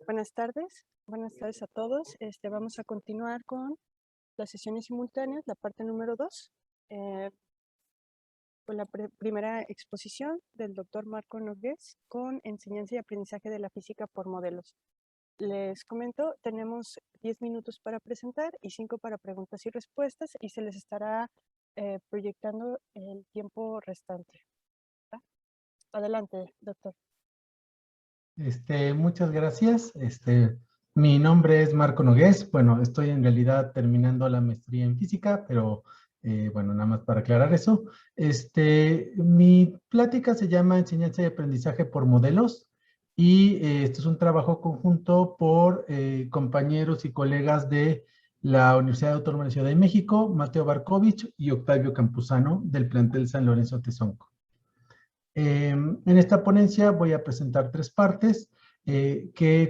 Buenas tardes a todos. Vamos a continuar con las sesiones simultáneas, la parte número 2, con la primera exposición del doctor Marco Nogués con enseñanza y aprendizaje de la física por modelos. Les comento, tenemos 10 minutos para presentar y 5 para preguntas y respuestas, y se les estará proyectando el tiempo restante. ¿Va? Adelante, doctor. Muchas gracias. Mi nombre es Marco Nogués. Bueno, estoy en realidad terminando la maestría en física, pero bueno, nada más para aclarar eso. Mi plática se llama Enseñanza y Aprendizaje por Modelos, y esto es un trabajo conjunto por compañeros y colegas de la Universidad Autónoma de la Ciudad de México, Mateo Barkovich y Octavio Campuzano, del plantel San Lorenzo Tezonco. En esta ponencia voy a presentar 3 partes,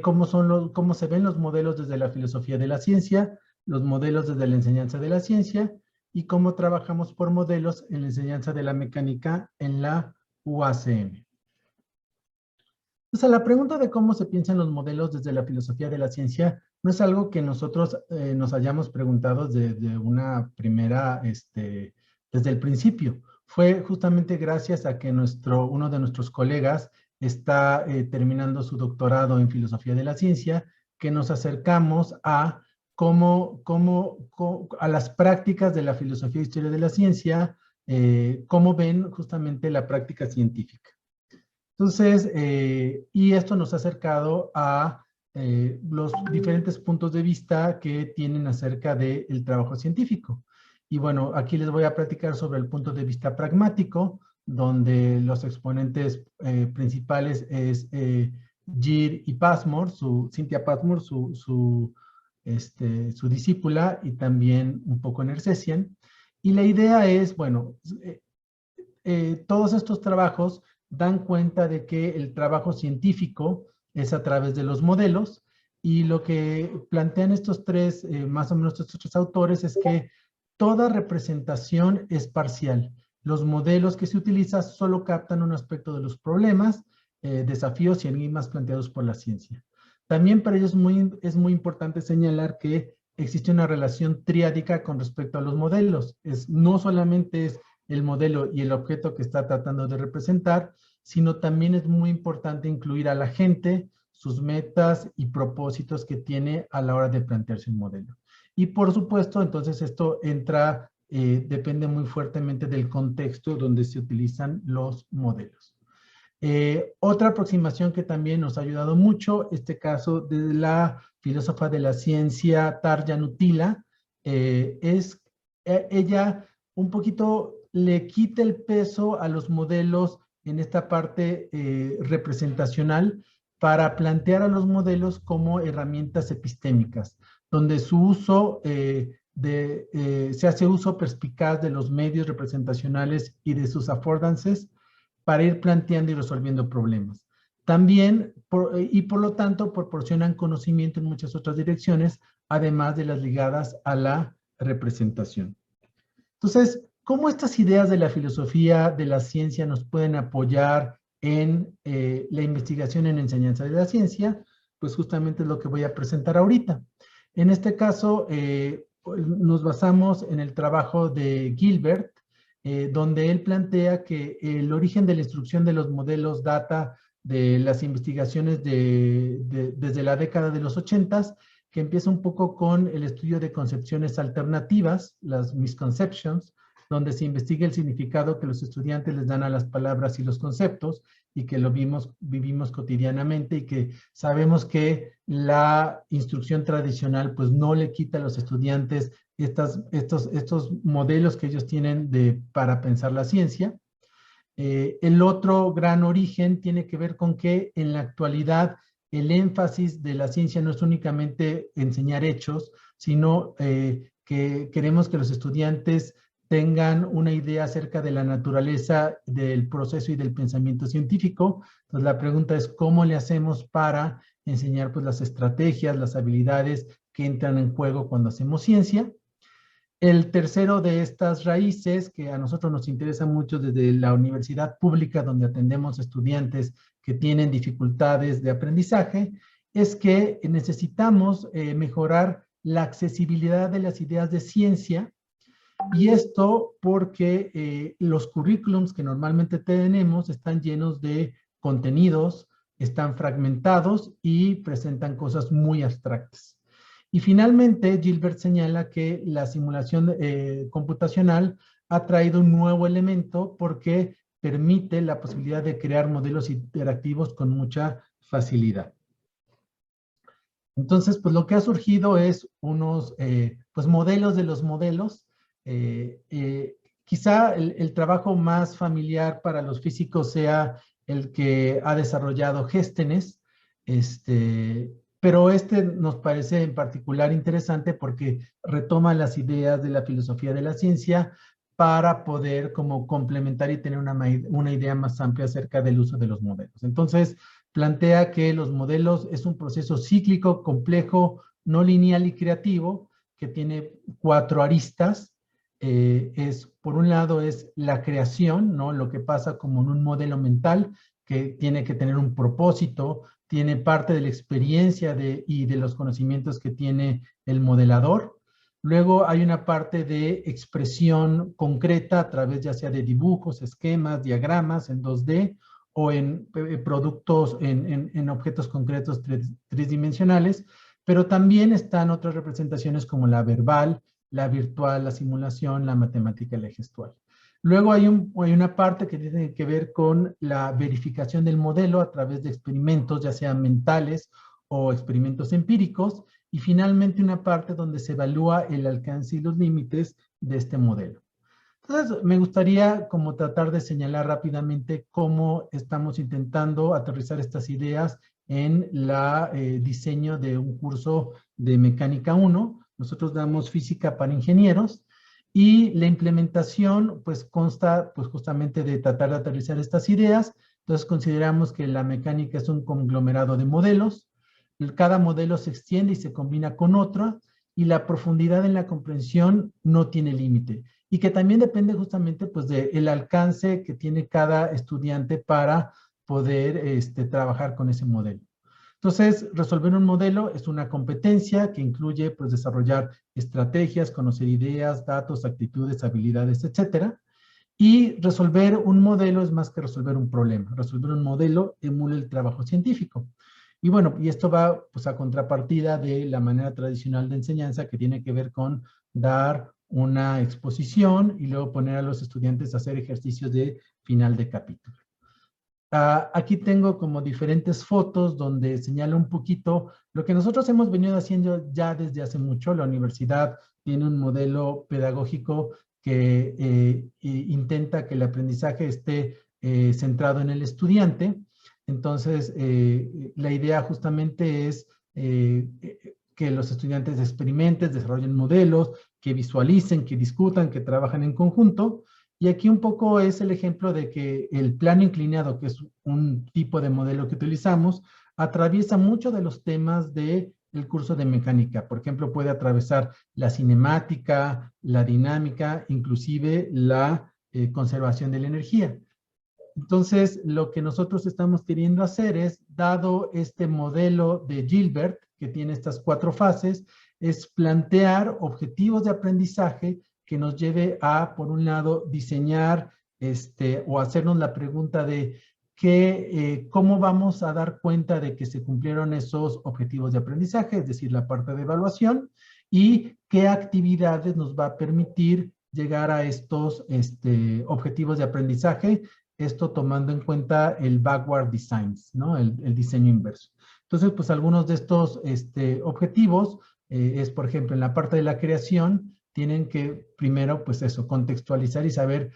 cómo se ven los modelos desde la filosofía de la ciencia, los modelos desde la enseñanza de la ciencia, y cómo trabajamos por modelos en la enseñanza de la mecánica en la UACM. Entonces, la pregunta de cómo se piensan los modelos desde la filosofía de la ciencia no es algo que nosotros nos hayamos preguntado desde una primera, desde el principio. Fue justamente gracias a que uno de nuestros colegas está terminando su doctorado en filosofía de la ciencia, que nos acercamos a a las prácticas de la filosofía e historia de la ciencia, cómo ven justamente la práctica científica. Entonces, y esto nos ha acercado a los diferentes puntos de vista que tienen acerca del trabajo científico. Y bueno, aquí les voy a platicar sobre el punto de vista pragmático, donde los exponentes principales es Gere y Passmore, Cynthia Passmore, su discípula, y también un poco Nersessian. Y la idea es, bueno, todos estos trabajos dan cuenta de que el trabajo científico es a través de los modelos, y lo que plantean estos tres, más o menos estos 3 autores, es que toda representación es parcial. Los modelos que se utilizan solo captan un aspecto de los problemas, desafíos y enigmas planteados por la ciencia. También para ellos es muy importante señalar que existe una relación triádica con respecto a los modelos. No solamente es el modelo y el objeto que está tratando de representar, sino también es muy importante incluir a la gente, sus metas y propósitos que tiene a la hora de plantearse un modelo. Y por supuesto, entonces esto depende muy fuertemente del contexto donde se utilizan los modelos. Otra aproximación que también nos ha ayudado mucho, caso de la filósofa de la ciencia Tarja Nutila, ella un poquito le quita el peso a los modelos en esta parte representacional, para plantear a los modelos como herramientas epistémicas, donde su uso se hace uso perspicaz de los medios representacionales y de sus affordances para ir planteando y resolviendo problemas. También, por lo tanto, proporcionan conocimiento en muchas otras direcciones, además de las ligadas a la representación. Entonces, ¿cómo estas ideas de la filosofía de la ciencia nos pueden apoyar en la investigación en enseñanza de la ciencia? Pues justamente es lo que voy a presentar ahorita. En este caso, nos basamos en el trabajo de Gilbert, donde él plantea que el origen de la instrucción de los modelos data de las investigaciones desde la década de los 80s, que empieza un poco con el estudio de concepciones alternativas, las misconceptions, donde se investiga el significado que los estudiantes les dan a las palabras y los conceptos, y que lo vivimos cotidianamente, y que sabemos que la instrucción tradicional pues no le quita a los estudiantes estos modelos que ellos tienen para pensar la ciencia. El otro gran origen tiene que ver con que en la actualidad el énfasis de la ciencia no es únicamente enseñar hechos, sino que queremos que los estudiantes tengan una idea acerca de la naturaleza del proceso y del pensamiento científico. Entonces la pregunta es, ¿cómo le hacemos para enseñar pues las estrategias, las habilidades que entran en juego cuando hacemos ciencia? El tercero de estas raíces, que a nosotros nos interesa mucho desde la universidad pública, donde atendemos estudiantes que tienen dificultades de aprendizaje, es que necesitamos mejorar la accesibilidad de las ideas de ciencia, y esto porque los currículums que normalmente tenemos están llenos de contenidos, están fragmentados y presentan cosas muy abstractas. Y finalmente, Gilbert señala que la simulación computacional ha traído un nuevo elemento porque permite la posibilidad de crear modelos interactivos con mucha facilidad. Entonces, pues lo que ha surgido es unos pues modelos de los modelos. Quizá el trabajo más familiar para los físicos sea el que ha desarrollado Géstenes, pero nos parece en particular interesante porque retoma las ideas de la filosofía de la ciencia para poder como complementar y tener una idea más amplia acerca del uso de los modelos. Entonces, plantea que los modelos es un proceso cíclico, complejo, no lineal y creativo, que tiene 4 aristas. Por un lado es la creación, ¿no? Lo que pasa como en un modelo mental, que tiene que tener un propósito, tiene parte de la experiencia y de los conocimientos que tiene el modelador. Luego hay una parte de expresión concreta a través ya sea de dibujos, esquemas, diagramas en 2D, o en productos, en objetos concretos tridimensionales, pero también están otras representaciones como la verbal, la virtual, la simulación, la matemática y la gestual. Luego hay una parte que tiene que ver con la verificación del modelo a través de experimentos, ya sean mentales o experimentos empíricos, y finalmente una parte donde se evalúa el alcance y los límites de este modelo. Entonces, me gustaría como tratar de señalar rápidamente cómo estamos intentando aterrizar estas ideas en el diseño de un curso de Mecánica 1. Nosotros damos física para ingenieros y la implementación pues consta pues justamente de tratar de aterrizar estas ideas. Entonces, consideramos que la mecánica es un conglomerado de modelos. Cada modelo se extiende y se combina con otro, y la profundidad en la comprensión no tiene límite, y que también depende justamente pues del alcance que tiene cada estudiante para poder trabajar con ese modelo. Entonces, resolver un modelo es una competencia que incluye pues desarrollar estrategias, conocer ideas, datos, actitudes, habilidades, etcétera. Y resolver un modelo es más que resolver un problema. Resolver un modelo emula el trabajo científico. Y bueno, y esto va pues a contrapartida de la manera tradicional de enseñanza, que tiene que ver con dar una exposición y luego poner a los estudiantes a hacer ejercicios de final de capítulo. Aquí tengo como diferentes fotos donde señala un poquito lo que nosotros hemos venido haciendo ya desde hace mucho. La universidad tiene un modelo pedagógico que intenta que el aprendizaje esté centrado en el estudiante. Entonces, la idea justamente es que los estudiantes experimenten, desarrollen modelos, que visualicen, que discutan, que trabajen en conjunto. Y aquí un poco es el ejemplo de que el plano inclinado, que es un tipo de modelo que utilizamos, atraviesa mucho de los temas del curso de mecánica. Por ejemplo, puede atravesar la cinemática, la dinámica, inclusive la conservación de la energía. Entonces, lo que nosotros estamos queriendo hacer es, dado este modelo de Gilbert, que tiene estas 4 fases, es plantear objetivos de aprendizaje que nos lleve a, por un lado, diseñar o hacernos la pregunta de cómo vamos a dar cuenta de que se cumplieron esos objetivos de aprendizaje, es decir, la parte de evaluación, y qué actividades nos va a permitir llegar a estos objetivos de aprendizaje, esto tomando en cuenta el backward designs, ¿no? El diseño inverso. Entonces, pues algunos de estos objetivos es, por ejemplo, en la parte de la creación, tienen que primero, pues eso, contextualizar y saber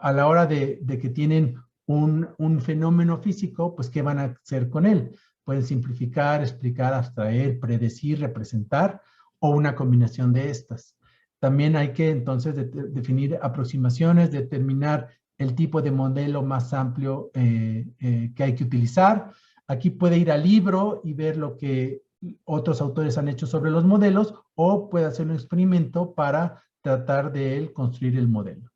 a la hora de que tienen un fenómeno físico, pues qué van a hacer con él. Pueden simplificar, explicar, abstraer, predecir, representar, o una combinación de estas. También hay que entonces definir aproximaciones, determinar el tipo de modelo más amplio que hay que utilizar. Aquí puede ir al libro y ver lo que otros autores han hecho sobre los modelos, o puede hacer un experimento para tratar de él construir el modelo.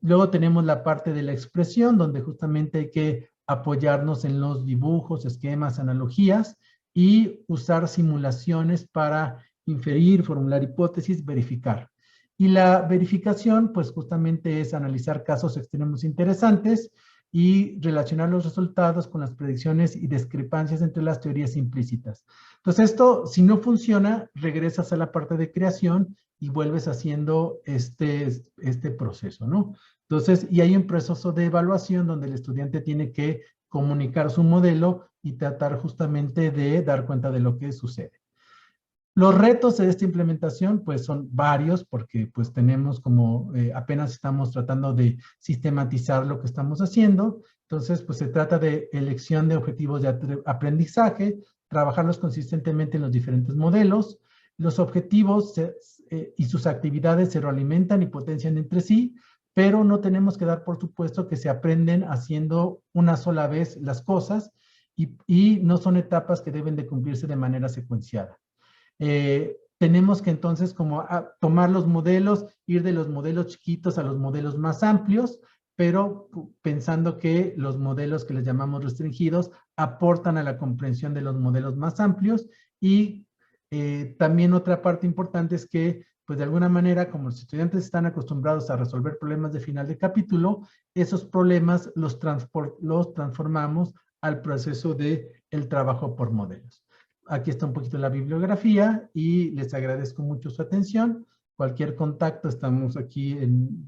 Luego tenemos la parte de la expresión, donde justamente hay que apoyarnos en los dibujos, esquemas, analogías, y usar simulaciones para inferir, formular hipótesis, verificar. Y la verificación, pues justamente es analizar casos extremos interesantes y relacionar los resultados con las predicciones y discrepancias entre las teorías implícitas. Entonces esto, si no funciona, regresas a la parte de creación y vuelves haciendo este proceso, ¿no? Entonces, y hay un proceso de evaluación donde el estudiante tiene que comunicar su modelo y tratar justamente de dar cuenta de lo que sucede. Los retos de esta implementación, pues son varios, porque pues tenemos como, apenas estamos tratando de sistematizar lo que estamos haciendo. Entonces, pues se trata de elección de objetivos de aprendizaje, trabajarlos consistentemente en los diferentes modelos. Los objetivos y sus actividades se realimentan y potencian entre sí, pero no tenemos que dar por supuesto que se aprenden haciendo una sola vez las cosas y no son etapas que deben de cumplirse de manera secuenciada. Tenemos que entonces como tomar los modelos, ir de los modelos chiquitos a los modelos más amplios, pero pensando que los modelos que les llamamos restringidos aportan a la comprensión de los modelos más amplios y también otra parte importante es que pues de alguna manera, como los estudiantes están acostumbrados a resolver problemas de final de capítulo, esos problemas los transformamos al proceso de el trabajo por modelos. Aquí está un poquito la bibliografía y les agradezco mucho su atención. Cualquier contacto, estamos aquí,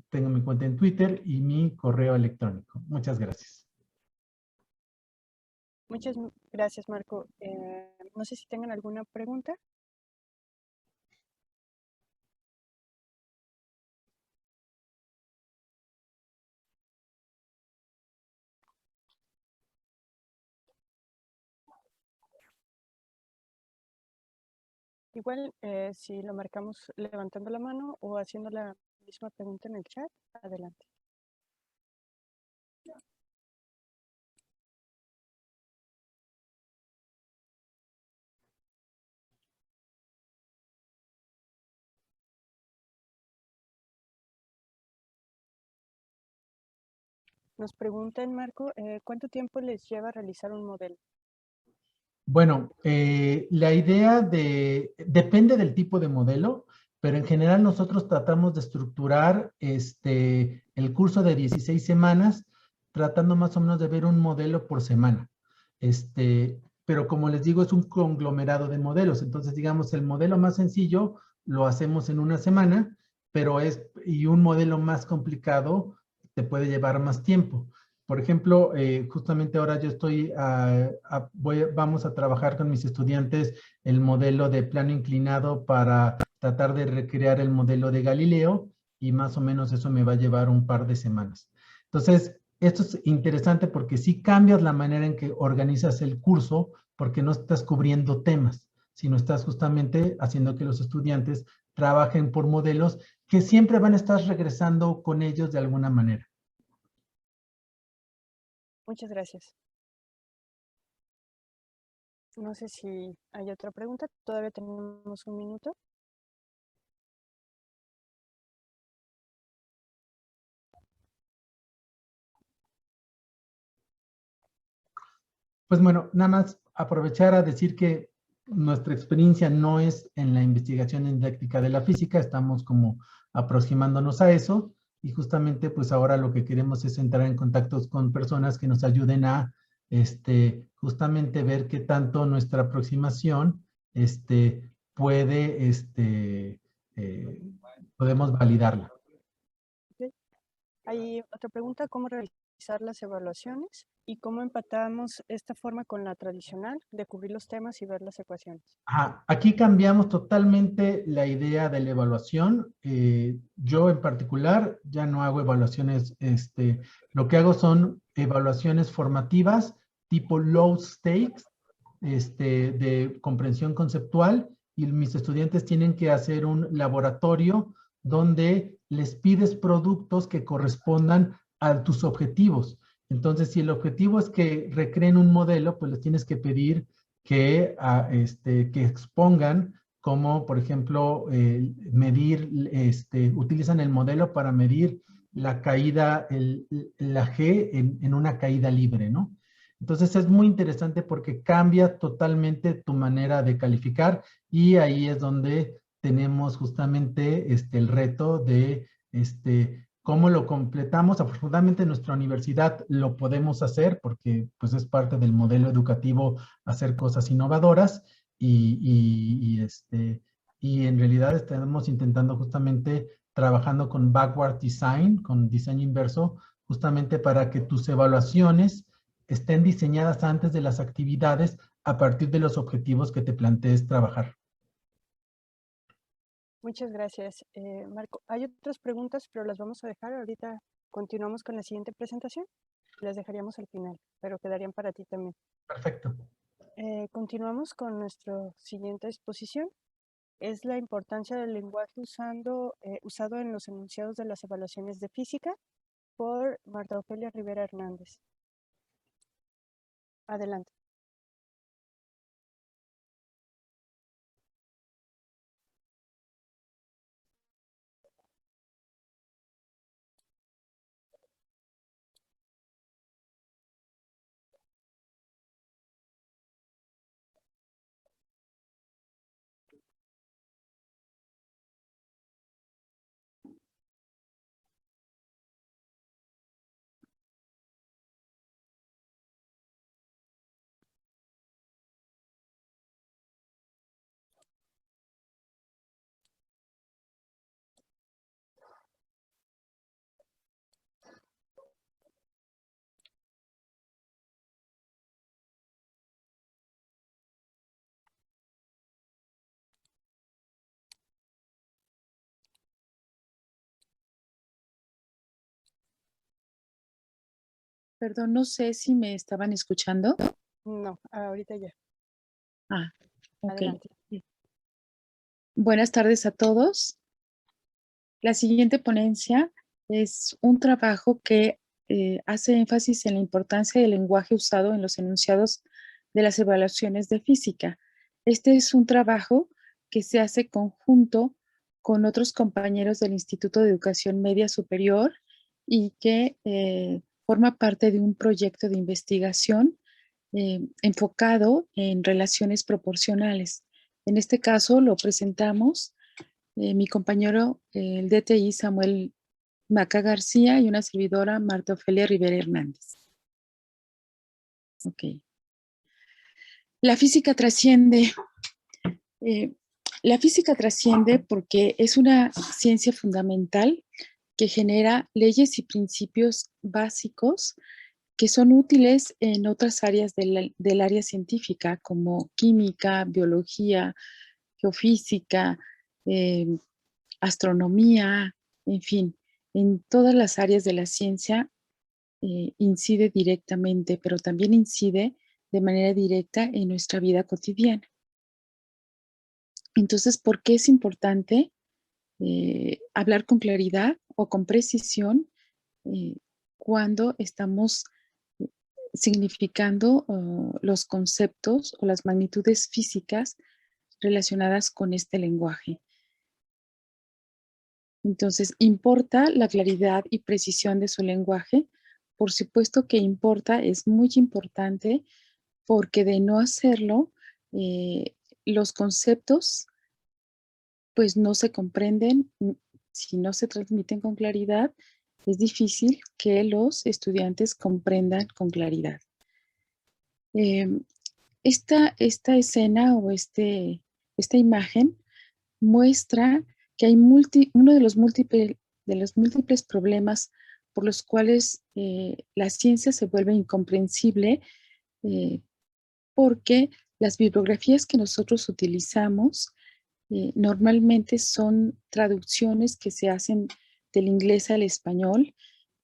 tengo mi cuenta en Twitter y mi correo electrónico. Muchas gracias. Muchas gracias, Marco. No sé si tengan alguna pregunta. Igual, si lo marcamos levantando la mano o haciendo la misma pregunta en el chat, adelante. Nos preguntan, Marco, ¿cuánto tiempo les lleva realizar un modelo? Bueno, la idea depende del tipo de modelo, pero en general nosotros tratamos de estructurar el curso de 16 semanas, tratando más o menos de ver un modelo por semana. Pero como les digo, es un conglomerado de modelos. Entonces, digamos, el modelo más sencillo lo hacemos en una semana, y un modelo más complicado te puede llevar más tiempo. Por ejemplo, justamente ahora yo vamos a trabajar con mis estudiantes el modelo de plano inclinado para tratar de recrear el modelo de Galileo y más o menos eso me va a llevar un par de semanas. Entonces, esto es interesante porque sí cambias la manera en que organizas el curso porque no estás cubriendo temas, sino estás justamente haciendo que los estudiantes trabajen por modelos que siempre van a estar regresando con ellos de alguna manera. Muchas gracias. No sé si hay otra pregunta. Todavía tenemos un minuto. Pues bueno, nada más aprovechar a decir que nuestra experiencia no es en la investigación en didáctica de la física, estamos como aproximándonos a eso y justamente pues ahora lo que queremos es entrar en contactos con personas que nos ayuden a justamente ver qué tanto nuestra aproximación podemos validarla. Okay. Hay otra pregunta, ¿cómo realizar las evaluaciones y cómo empatamos esta forma con la tradicional de cubrir los temas y ver las ecuaciones? Aquí cambiamos totalmente la idea de la evaluación. Yo en particular ya no hago evaluaciones, lo que hago son evaluaciones formativas tipo low stakes, de comprensión conceptual y mis estudiantes tienen que hacer un laboratorio donde les pides productos que correspondan a tus objetivos. Entonces, si el objetivo es que recreen un modelo, pues les tienes que pedir que expongan como, por ejemplo, utilizan el modelo para medir la caída, la G en una caída libre, ¿no? Entonces es muy interesante porque cambia totalmente tu manera de calificar y ahí es donde tenemos justamente el reto de cómo lo completamos. Afortunadamente en nuestra universidad lo podemos hacer porque pues es parte del modelo educativo hacer cosas innovadoras y en realidad estamos intentando justamente trabajando con backward design, con diseño inverso, justamente para que tus evaluaciones estén diseñadas antes de las actividades a partir de los objetivos que te plantees trabajar. Muchas gracias, Marco. Hay otras preguntas, pero las vamos a dejar. Ahorita continuamos con la siguiente presentación. Las dejaríamos al final, pero quedarían para ti también. Perfecto. Continuamos con nuestra siguiente exposición. Es la importancia del lenguaje usado en los enunciados de las evaluaciones de física por Marta Ofelia Rivera Hernández. Adelante. Perdón, no sé si me estaban escuchando. No, ahorita ya. Ah, ok. Adelante. Buenas tardes a todos. La siguiente ponencia es un trabajo que hace énfasis en la importancia del lenguaje usado en los enunciados de las evaluaciones de física. Este es un trabajo que se hace conjunto con otros compañeros del Instituto de Educación Media Superior y que forma parte de un proyecto de investigación enfocado en relaciones proporcionales. En este caso lo presentamos mi compañero, el DTI Samuel Maca García y una servidora, Marta Ofelia Rivera Hernández. Ok. La física trasciende. La física trasciende porque es una ciencia fundamental que genera leyes y principios básicos que son útiles en otras áreas del área científica, como química, biología, geofísica, astronomía, en fin, en todas las áreas de la ciencia incide directamente, pero también incide de manera directa en nuestra vida cotidiana. Entonces, ¿por qué es importante hablar con claridad o con precisión cuando estamos significando los conceptos o las magnitudes físicas relacionadas con este lenguaje? Entonces, ¿importa la claridad y precisión de su lenguaje? Por supuesto que importa, es muy importante, porque de no hacerlo, los conceptos pues no se comprenden. Si no se transmiten con claridad, es difícil que los estudiantes comprendan con claridad. Esta escena o esta imagen muestra que hay uno de los múltiples problemas por los cuales la ciencia se vuelve incomprensible, porque las bibliografías que nosotros utilizamos normalmente son traducciones que se hacen del inglés al español,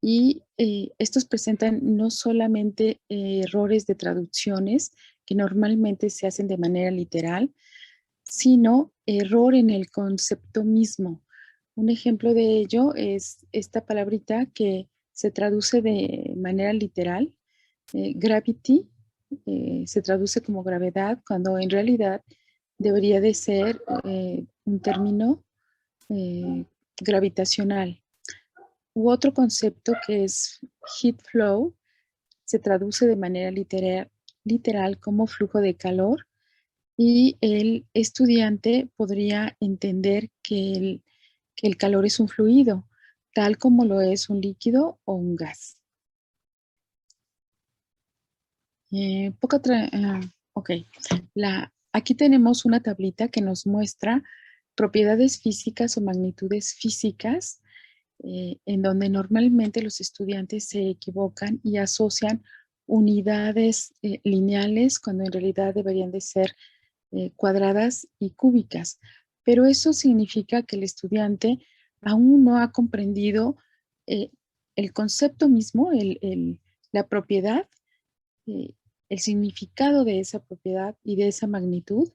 y estos presentan no solamente errores de traducciones que normalmente se hacen de manera literal, sino error en el concepto mismo. Un ejemplo de ello es esta palabrita que se traduce de manera literal, gravity, se traduce como gravedad, cuando en realidad debería de ser un término gravitacional. U otro concepto que es heat flow, se traduce de manera literal como flujo de calor, y el estudiante podría entender que el calor es un fluido, tal como lo es un líquido o un gas. Ok, aquí tenemos una tablita que nos muestra propiedades físicas o magnitudes físicas, en donde normalmente los estudiantes se equivocan y asocian unidades lineales cuando en realidad deberían de ser cuadradas y cúbicas. Pero eso significa que el estudiante aún no ha comprendido el concepto mismo, la propiedad, el significado de esa propiedad y de esa magnitud,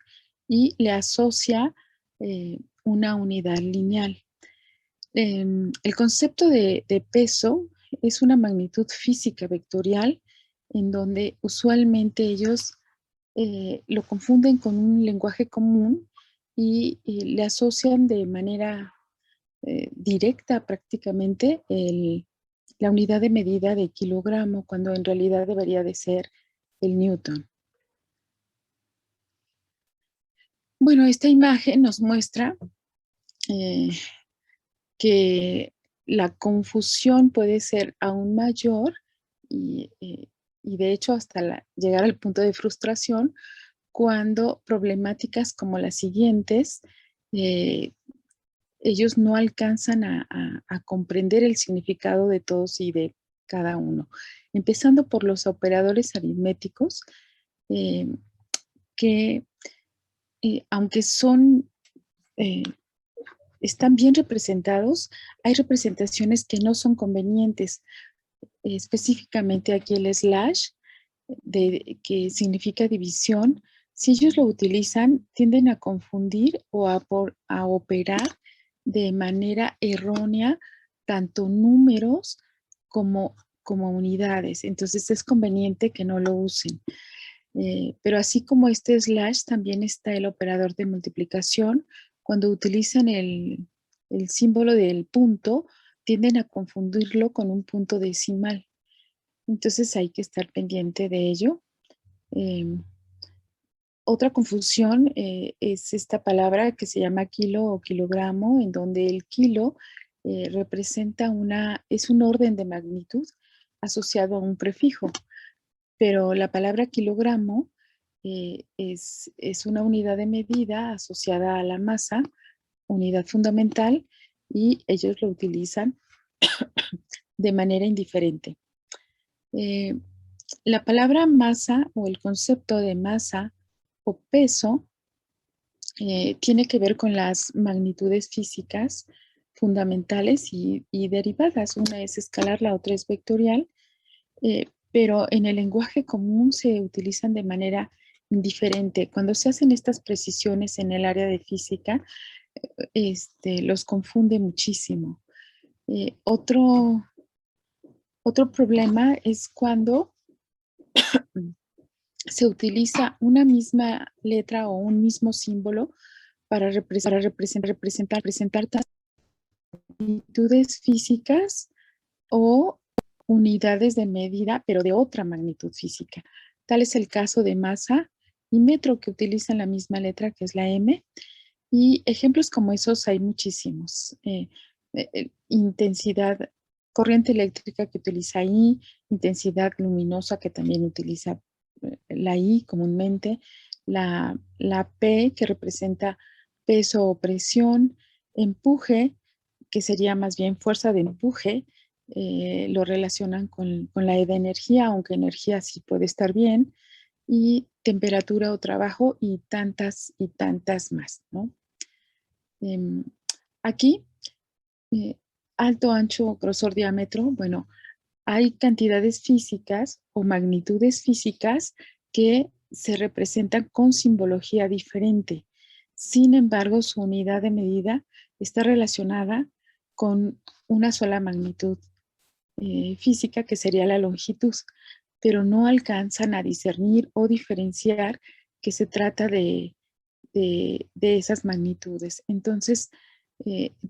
y le asocia una unidad lineal. El concepto de peso es una magnitud física vectorial en donde usualmente ellos lo confunden con un lenguaje común y le asocian de manera directa prácticamente la unidad de medida de kilogramo, cuando en realidad debería de ser el newton. Bueno, esta imagen nos muestra que la confusión puede ser aún mayor y de hecho hasta llegar al punto de frustración cuando problemáticas como las siguientes, ellos no alcanzan a comprender el significado de todos y de cada uno. Empezando por los operadores aritméticos, que aunque están bien representados, hay representaciones que no son convenientes. Específicamente aquí el slash, que significa división, si ellos lo utilizan, tienden a confundir o a operar de manera errónea tanto números como unidades. Entonces es conveniente que no lo usen. Pero así como este slash, también está el operador de multiplicación. Cuando utilizan el símbolo del punto, tienden a confundirlo con un punto decimal. Entonces hay que estar pendiente de ello. Otra confusión es esta palabra que se llama kilo o kilogramo, en donde el kilo representa es un orden de magnitud asociado a un prefijo, pero la palabra kilogramo es una unidad de medida asociada a la masa, unidad fundamental, y ellos lo utilizan de manera indiferente. La palabra masa o el concepto de masa o peso tiene que ver con las magnitudes físicas fundamentales y derivadas. Una es escalar, la otra es vectorial, pero en el lenguaje común se utilizan de manera indiferente. Cuando se hacen estas precisiones en el área de física, los confunde muchísimo. Otro problema es cuando se utiliza una misma letra o un mismo símbolo para representar magnitudes físicas o unidades de medida, pero de otra magnitud física. Tal es el caso de masa y metro, que utilizan la misma letra, que es la M, y ejemplos como esos hay muchísimos. Intensidad, corriente eléctrica, que utiliza I, intensidad luminosa, que también utiliza la I comúnmente, la P, que representa peso o presión, empuje, que sería más bien fuerza de empuje, lo relacionan con la E de energía, aunque energía sí puede estar bien, y temperatura o trabajo, y tantas más, ¿no? Aquí, alto, ancho, grosor, diámetro, bueno, hay cantidades físicas o magnitudes físicas que se representan con simbología diferente. Sin embargo, su unidad de medida está relacionada con una sola magnitud física, que sería la longitud, pero no alcanzan a discernir o diferenciar que se trata de esas magnitudes. Entonces,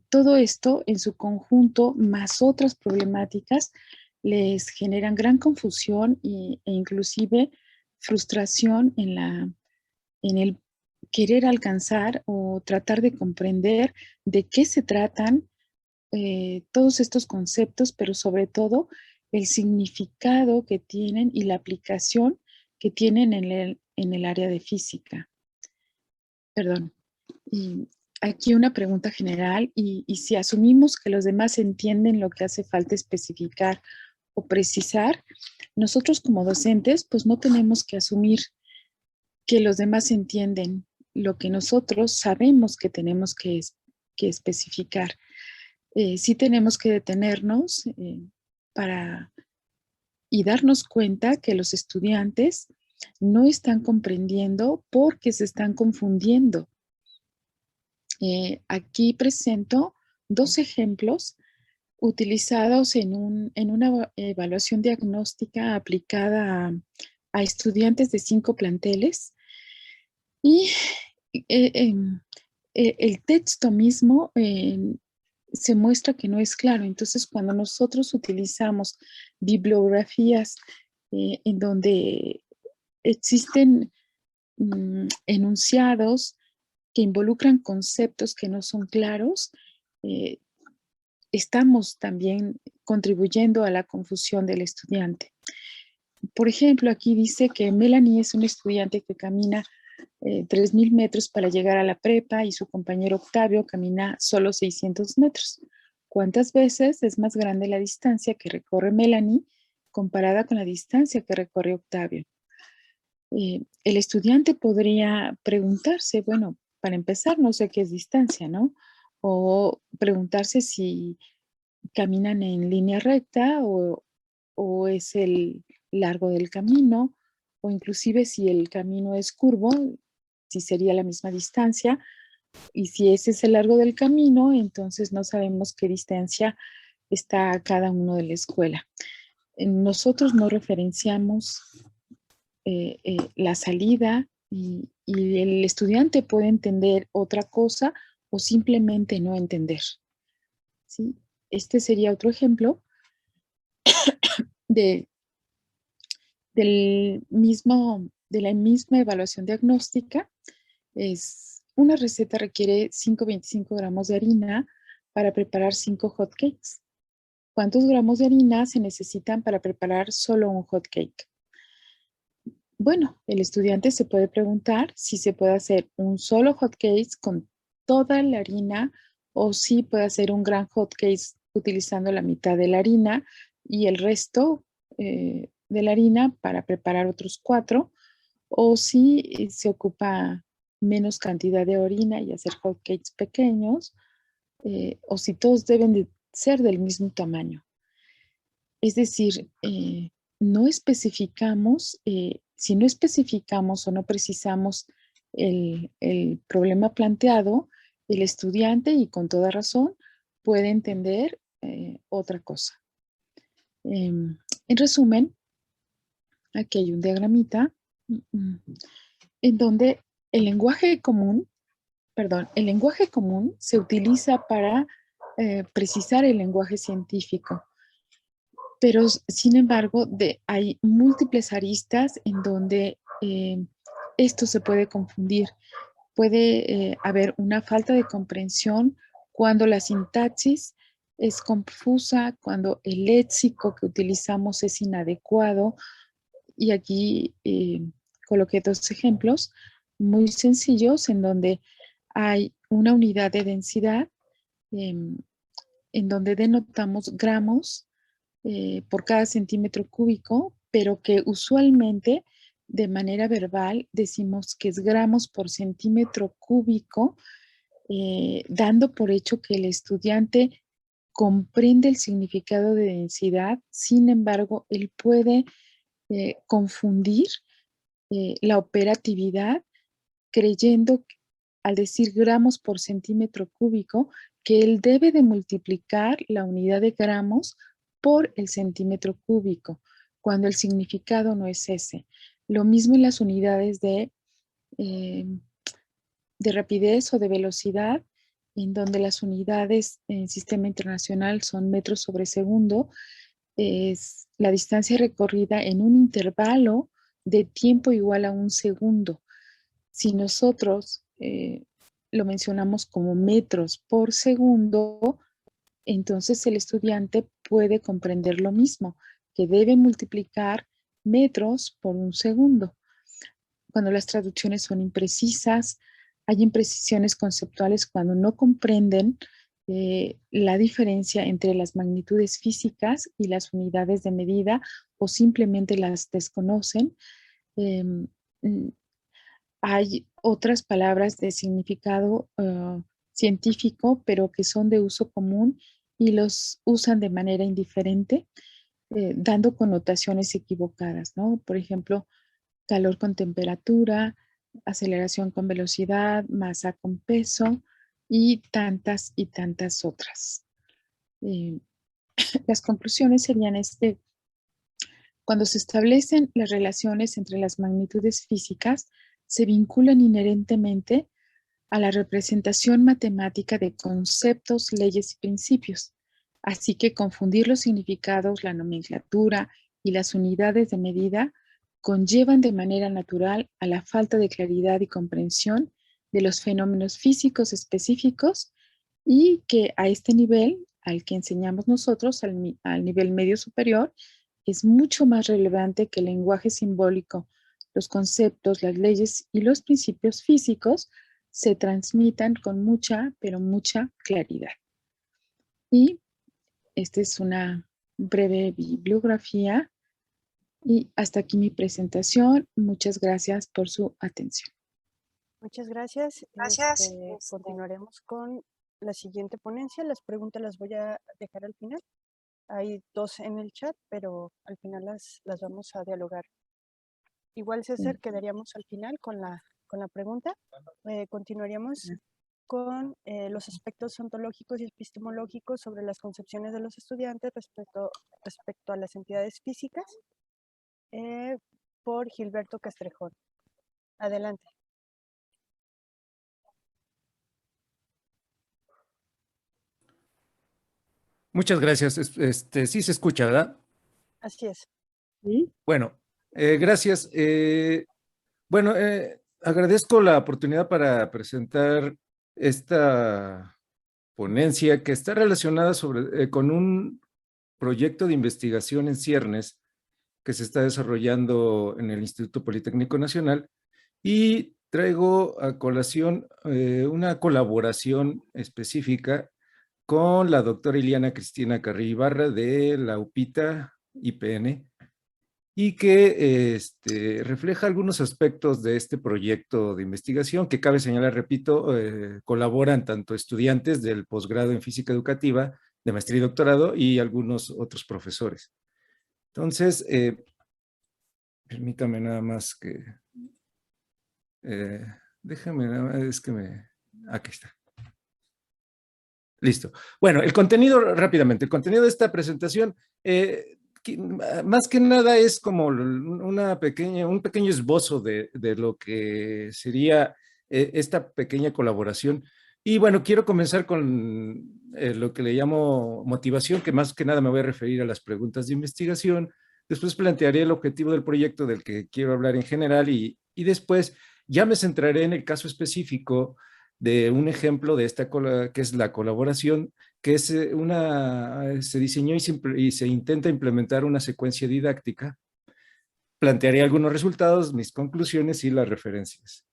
todo esto en su conjunto, más otras problemáticas, les generan gran confusión e inclusive frustración en el querer alcanzar o tratar de comprender de qué se tratan todos estos conceptos, pero sobre todo el significado que tienen y la aplicación que tienen en el área de física. Perdón. Y aquí una pregunta general, y si asumimos que los demás entienden lo que hace falta especificar o precisar, nosotros como docentes pues no tenemos que asumir que los demás entienden lo que nosotros sabemos que tenemos que especificar. Sí tenemos que detenernos y darnos cuenta que los estudiantes no están comprendiendo porque se están confundiendo. Aquí presento 2 ejemplos utilizados en una evaluación diagnóstica aplicada a estudiantes de 5 planteles. Y el texto mismo se muestra que no es claro. Entonces, cuando nosotros utilizamos bibliografías en donde existen enunciados que involucran conceptos que no son claros, estamos también contribuyendo a la confusión del estudiante. Por ejemplo, aquí dice que Melanie es una estudiante que camina 3,000 metros para llegar a la prepa y su compañero Octavio camina solo 600 metros. ¿Cuántas veces es más grande la distancia que recorre Melanie comparada con la distancia que recorre Octavio? El estudiante podría preguntarse, bueno, para empezar, no sé qué es distancia, ¿no? O preguntarse si caminan en línea recta o es el largo del camino, o inclusive si el camino es curvo, si sería la misma distancia, y si ese es el largo del camino, entonces no sabemos qué distancia está a cada uno de la escuela. Nosotros no referenciamos la salida y el estudiante puede entender otra cosa o simplemente no entender. ¿Sí? Este sería otro ejemplo de la misma evaluación diagnóstica. Una receta requiere 525 gramos de harina para preparar 5 hot cakes. ¿Cuántos gramos de harina se necesitan para preparar solo un hot cake? Bueno, el estudiante se puede preguntar si se puede hacer un solo hot cake con toda la harina o si puede hacer un gran hot cake utilizando la mitad de la harina y el resto de la harina para preparar otros 4, o si se ocupa menos cantidad de harina y hacer hot cakes pequeños, o si todos deben de ser del mismo tamaño. Es decir, no especificamos, si no especificamos o no precisamos el problema planteado, el estudiante, y con toda razón, puede entender otra cosa. En resumen, aquí hay un diagramita en donde el lenguaje común se utiliza para precisar el lenguaje científico. Pero, sin embargo, hay múltiples aristas en donde esto se puede confundir. Puede haber una falta de comprensión cuando la sintaxis es confusa, cuando el léxico que utilizamos es inadecuado. Y aquí coloqué 2 ejemplos muy sencillos en donde hay una unidad de densidad en donde denotamos gramos por cada centímetro cúbico, pero que usualmente de manera verbal decimos que es gramos por centímetro cúbico, dando por hecho que el estudiante comprende el significado de densidad. Sin embargo, él puede confundir la operatividad creyendo, al decir gramos por centímetro cúbico, que él debe de multiplicar la unidad de gramos por el centímetro cúbico, cuando el significado no es ese. Lo mismo en las unidades de rapidez o de velocidad, en donde las unidades en sistema internacional son metros sobre segundo. es la distancia recorrida en un intervalo de tiempo igual a 1 segundo. Si nosotros lo mencionamos como metros por segundo, entonces el estudiante puede comprender lo mismo, que debe multiplicar metros por 1 segundo. Cuando las traducciones son imprecisas, hay imprecisiones conceptuales cuando no comprenden la diferencia entre las magnitudes físicas y las unidades de medida o simplemente las desconocen. Hay otras palabras de significado científico, pero que son de uso común y los usan de manera indiferente, dando connotaciones equivocadas, ¿no? Por ejemplo, calor con temperatura, aceleración con velocidad, masa con peso y tantas otras. Las conclusiones serían cuando se establecen las relaciones entre las magnitudes físicas, se vinculan inherentemente a la representación matemática de conceptos, leyes y principios. Así que confundir los significados, la nomenclatura y las unidades de medida conllevan de manera natural a la falta de claridad y comprensión de los fenómenos físicos específicos y que a este nivel, al que enseñamos nosotros, al nivel medio superior, es mucho más relevante que el lenguaje simbólico, los conceptos, las leyes y los principios físicos se transmitan con mucha, pero mucha claridad. Y esta es una breve bibliografía. Y hasta aquí mi presentación. Muchas gracias por su atención. Muchas gracias. Continuaremos con la siguiente ponencia. Las preguntas las voy a dejar al final. Hay 2 en el chat, pero al final las vamos a dialogar. Igual, César, quedaríamos al final con la pregunta. Continuaríamos con los aspectos ontológicos y epistemológicos sobre las concepciones de los estudiantes respecto a las entidades físicas, por Gilberto Castrejón. Adelante. Muchas gracias. Sí se escucha, ¿verdad? Así es. ¿Sí? Bueno, gracias. Bueno, agradezco la oportunidad para presentar esta ponencia que está relacionada con un proyecto de investigación en ciernes que se está desarrollando en el Instituto Politécnico Nacional, y traigo a colación una colaboración específica con la doctora Iliana Cristina Carrillo Ibarra de la UPITA IPN, y que refleja algunos aspectos de este proyecto de investigación que, cabe señalar, repito, colaboran tanto estudiantes del posgrado en física educativa, de maestría y doctorado, y algunos otros profesores. Entonces, permítame nada más que... déjame nada más, es que aquí está. Listo. Bueno, el contenido, rápidamente, el contenido de esta presentación, más que nada es como un pequeño esbozo de lo que sería esta pequeña colaboración. Y bueno, quiero comenzar con lo que le llamo motivación, que más que nada me voy a referir a las preguntas de investigación. Después plantearé el objetivo del proyecto del que quiero hablar en general, y después ya me centraré en el caso específico de un ejemplo de esta que es la colaboración, que es se diseñó y se intenta implementar una secuencia didáctica. Plantearé algunos resultados, mis conclusiones y las referencias.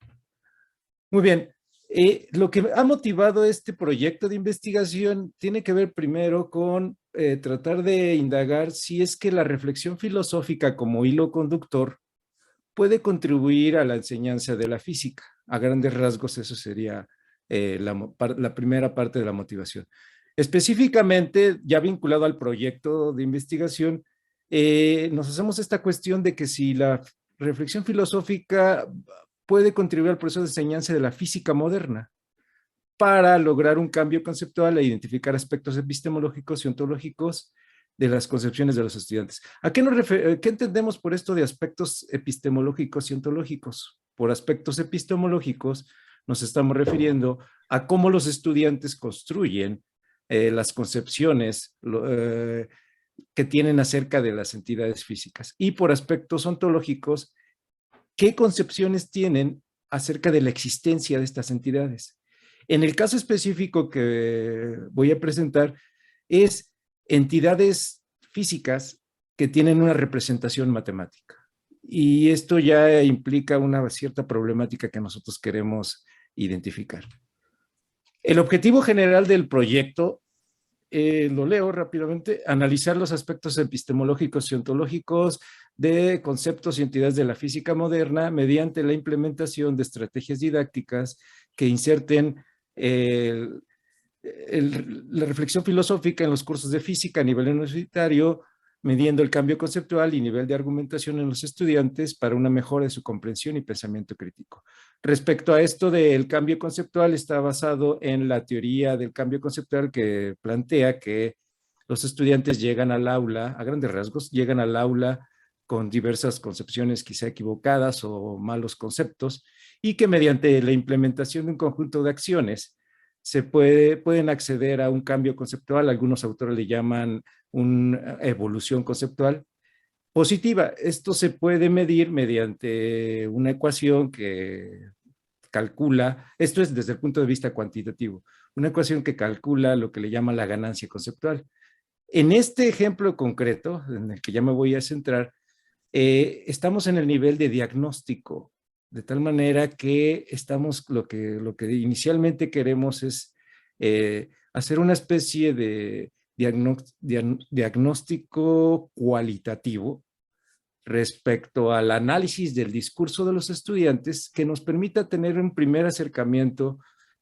Muy bien, lo que ha motivado este proyecto de investigación tiene que ver primero con tratar de indagar si es que la reflexión filosófica como hilo conductor puede contribuir a la enseñanza de la física. A grandes rasgos, eso sería la primera parte de la motivación. Específicamente, ya vinculado al proyecto de investigación, nos hacemos esta cuestión de que si la reflexión filosófica puede contribuir al proceso de enseñanza de la física moderna para lograr un cambio conceptual e identificar aspectos epistemológicos y ontológicos de las concepciones de los estudiantes. ¿Qué entendemos por esto de aspectos epistemológicos y ontológicos? Por aspectos epistemológicos nos estamos refiriendo a cómo los estudiantes construyen las concepciones que tienen acerca de las entidades físicas. Y por aspectos ontológicos, ¿qué concepciones tienen acerca de la existencia de estas entidades? En el caso específico que voy a presentar, es entidades físicas que tienen una representación matemática. Y esto ya implica una cierta problemática que nosotros queremos identificar. El objetivo general del proyecto, lo leo rápidamente: analizar los aspectos epistemológicos y ontológicos de conceptos y entidades de la física moderna mediante la implementación de estrategias didácticas que inserten la reflexión filosófica en los cursos de física a nivel universitario, midiendo el cambio conceptual y nivel de argumentación en los estudiantes para una mejora de su comprensión y pensamiento crítico. Respecto a esto del cambio conceptual, está basado en la teoría del cambio conceptual que plantea que los estudiantes llegan al aula, a grandes rasgos, llegan al aula con diversas concepciones quizá equivocadas o malos conceptos, y que mediante la implementación de un conjunto de acciones pueden acceder a un cambio conceptual. Algunos autores le llaman una evolución conceptual positiva. Esto se puede medir mediante una ecuación que calcula, esto es desde el punto de vista cuantitativo, una ecuación que calcula lo que le llama la ganancia conceptual. En este ejemplo concreto, en el que ya me voy a centrar, estamos en el nivel de diagnóstico, de tal manera que lo que inicialmente queremos es hacer una especie de diagnóstico cualitativo respecto al análisis del discurso de los estudiantes, que nos permita tener un primer acercamiento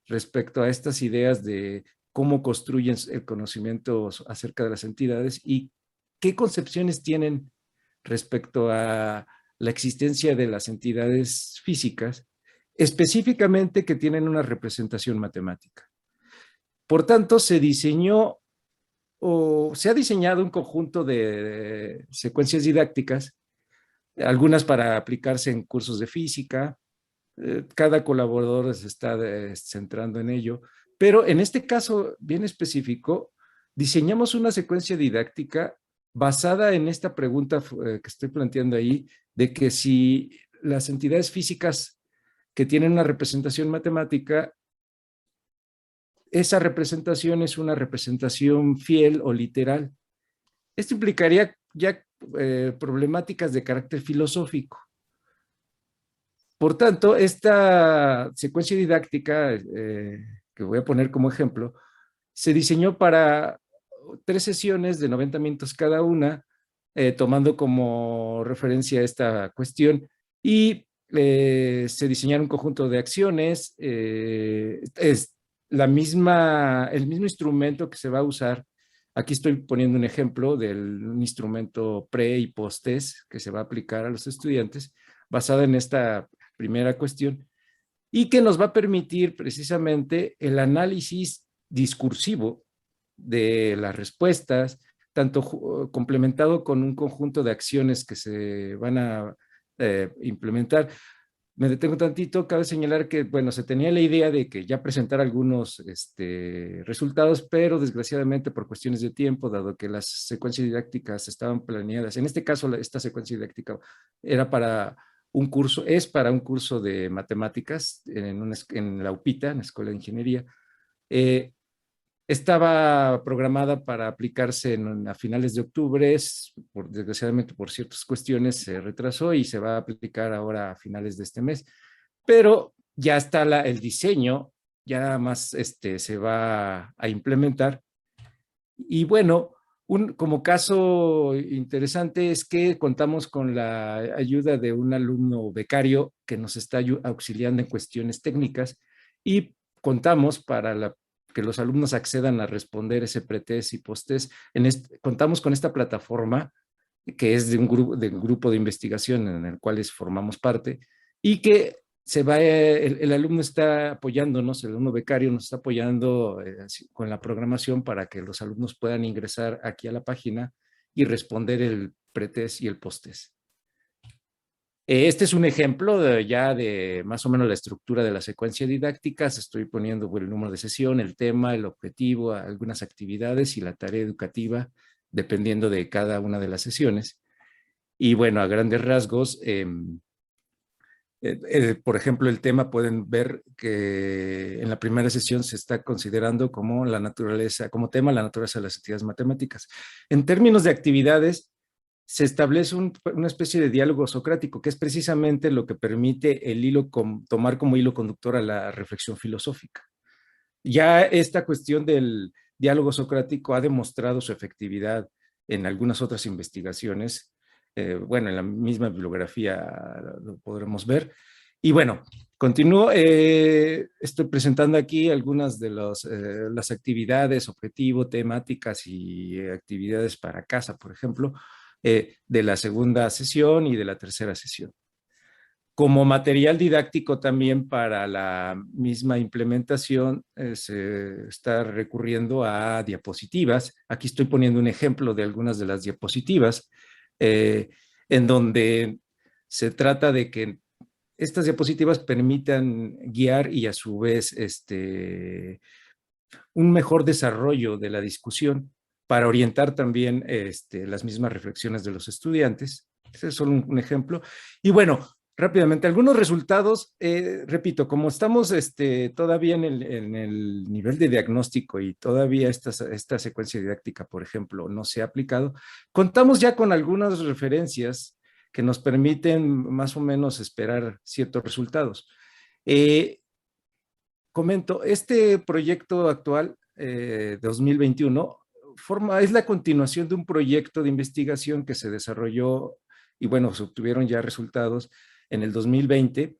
respecto a estas ideas de cómo construyen el conocimiento acerca de las entidades y qué concepciones tienen respecto a la existencia de las entidades físicas, específicamente que tienen una representación matemática. Por tanto, se diseñó o se ha diseñado un conjunto de secuencias didácticas, algunas para aplicarse en cursos de física. Cada colaborador se está centrando en ello, pero en este caso bien específico, diseñamos una secuencia didáctica basada en esta pregunta que estoy planteando ahí, de que si las entidades físicas que tienen una representación matemática, esa representación es una representación fiel o literal. Esto implicaría ya problemáticas de carácter filosófico. Por tanto, esta secuencia didáctica que voy a poner como ejemplo, se diseñó para 3 sesiones de 90 minutos cada una, tomando como referencia esta cuestión, y se diseñaron un conjunto de acciones. Es el mismo instrumento que se va a usar. Aquí estoy poniendo un ejemplo un instrumento pre y post test que se va a aplicar a los estudiantes, basada en esta primera cuestión, y que nos va a permitir precisamente el análisis discursivo de las respuestas, tanto complementado con un conjunto de acciones que se van a implementar. Me detengo tantito, cabe señalar que, bueno, se tenía la idea de que ya presentar algunos resultados, pero desgraciadamente por cuestiones de tiempo, dado que las secuencias didácticas estaban planeadas, en este caso esta secuencia didáctica era para un curso, es para un curso de matemáticas en la UPITA, en la Escuela de Ingeniería. Estaba programada para aplicarse a finales de octubre, desgraciadamente por ciertas cuestiones se retrasó y se va a aplicar ahora a finales de este mes, pero ya está el diseño, ya más se va a implementar. Y bueno, como caso interesante es que contamos con la ayuda de un alumno becario que nos está auxiliando en cuestiones técnicas, y contamos para que los alumnos accedan a responder ese pretest y posttest. Contamos con esta plataforma que es de un grupo de investigación en el cual formamos parte, y que el alumno está apoyándonos, el alumno becario nos está apoyando con la programación para que los alumnos puedan ingresar aquí a la página y responder el pretest y el posttest. Este es un ejemplo ya de más o menos la estructura de la secuencia didáctica. Estoy poniendo el número de sesión, el tema, el objetivo, algunas actividades y la tarea educativa dependiendo de cada una de las sesiones. Y bueno, a grandes rasgos, por ejemplo, el tema pueden ver que en la primera sesión se está considerando como la naturaleza, como tema la naturaleza de las actividades matemáticas. En términos de actividades, se establece una especie de diálogo socrático, que es precisamente lo que permite el hilo tomar como hilo conductor a la reflexión filosófica. Ya esta cuestión del diálogo socrático ha demostrado su efectividad en algunas otras investigaciones. Bueno, en la misma bibliografía lo podremos ver. Y bueno, continúo. Estoy presentando aquí algunas de las actividades, objetivo, temáticas y actividades para casa, por ejemplo, de la segunda sesión y de la tercera sesión. Como material didáctico también para la misma implementación se está recurriendo a diapositivas. Aquí estoy poniendo un ejemplo de algunas de las diapositivas en donde se trata de que estas diapositivas permitan guiar y a su vez un mejor desarrollo de la discusión para orientar también las mismas reflexiones de los estudiantes. Ese es solo un ejemplo. Y bueno, rápidamente, algunos resultados, repito, como estamos todavía en el nivel de diagnóstico y todavía esta secuencia didáctica, por ejemplo, no se ha aplicado, contamos ya con algunas referencias que nos permiten más o menos esperar ciertos resultados. Comento, este proyecto actual, 2021, es la continuación de un proyecto de investigación que se desarrolló y bueno, se obtuvieron ya resultados en el 2020,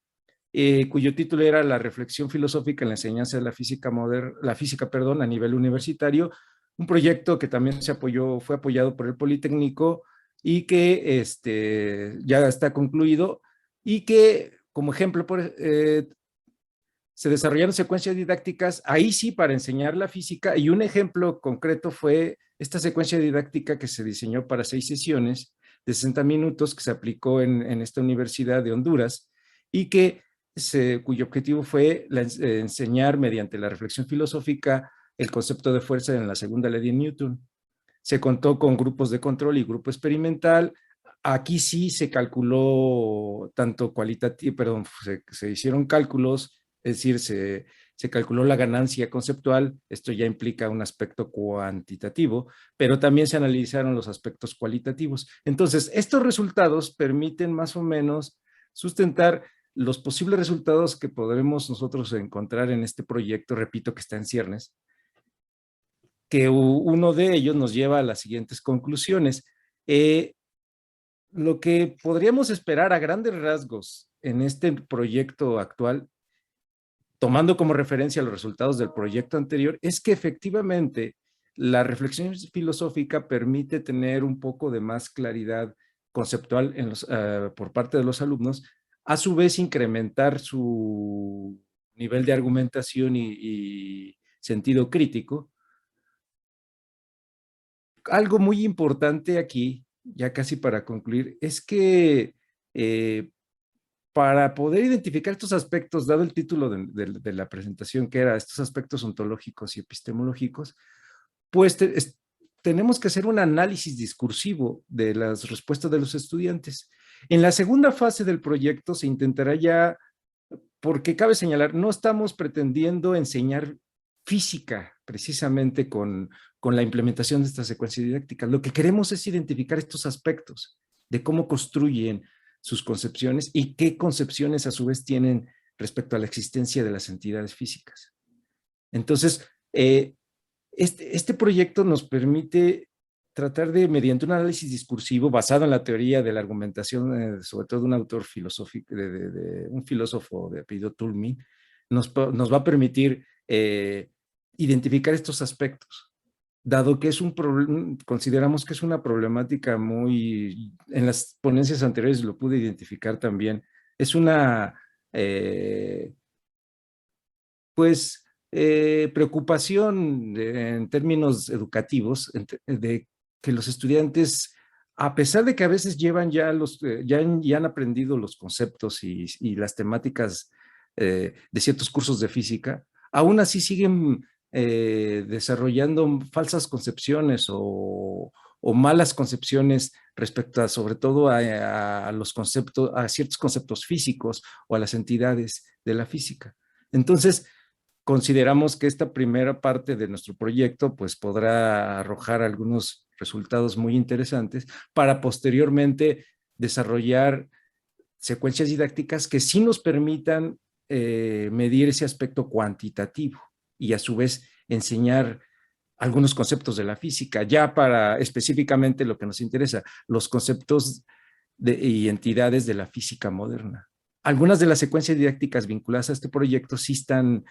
cuyo título era La reflexión filosófica en la enseñanza de la física a nivel universitario, un proyecto que también fue apoyado por el Politécnico y que ya está concluido y que, como ejemplo, se desarrollaron secuencias didácticas, ahí sí, para enseñar la física, y un ejemplo concreto fue esta secuencia didáctica que se diseñó para 6 sesiones de 60 minutos que se aplicó en esta Universidad de Honduras y cuyo objetivo fue enseñar mediante la reflexión filosófica el concepto de fuerza en la segunda ley de Newton. Se contó con grupos de control y grupo experimental. Aquí sí se calculó tanto cualitativo, perdón, se hicieron cálculos, es decir, se calculó la ganancia conceptual, esto ya implica un aspecto cuantitativo, pero también se analizaron los aspectos cualitativos. Entonces, estos resultados permiten más o menos sustentar los posibles resultados que podremos nosotros encontrar en este proyecto, repito, que está en ciernes, que uno de ellos nos lleva a las siguientes conclusiones. Lo que podríamos esperar a grandes rasgos en este proyecto actual, tomando como referencia los resultados del proyecto anterior, es que efectivamente la reflexión filosófica permite tener un poco de más claridad conceptual por parte de los alumnos, a su vez incrementar su nivel de argumentación y sentido crítico. Algo muy importante aquí, ya casi para concluir, es que para poder identificar estos aspectos, dado el título de la presentación, que era estos aspectos ontológicos y epistemológicos, pues tenemos que hacer un análisis discursivo de las respuestas de los estudiantes. En la segunda fase del proyecto se intentará ya, porque cabe señalar, no estamos pretendiendo enseñar física precisamente con la implementación de esta secuencia didáctica. Lo que queremos es identificar estos aspectos de cómo construyen sus concepciones y qué concepciones a su vez tienen respecto a la existencia de las entidades físicas. Entonces, este proyecto nos permite tratar de, mediante un análisis discursivo basado en la teoría de la argumentación, sobre todo de un autor filosófico, de un filósofo de apellido Toulmin, nos va a permitir identificar estos aspectos, dado que consideramos que es una problemática muy, en las ponencias anteriores lo pude identificar también, es una, preocupación en términos educativos, de que los estudiantes, a pesar de que a veces llevan ya han aprendido los conceptos y las temáticas de ciertos cursos de física, aún así siguen desarrollando falsas concepciones o o malas concepciones respecto a, sobre todo a los conceptos, a ciertos conceptos físicos o a las entidades de la física. Entonces, consideramos que esta primera parte de nuestro proyecto pues podrá arrojar algunos resultados muy interesantes para posteriormente desarrollar secuencias didácticas que sí nos permitan medir ese aspecto cuantitativo y a su vez enseñar algunos conceptos de la física, ya para específicamente lo que nos interesa, los conceptos y entidades de la física moderna. Algunas de las secuencias didácticas vinculadas a este proyecto sí están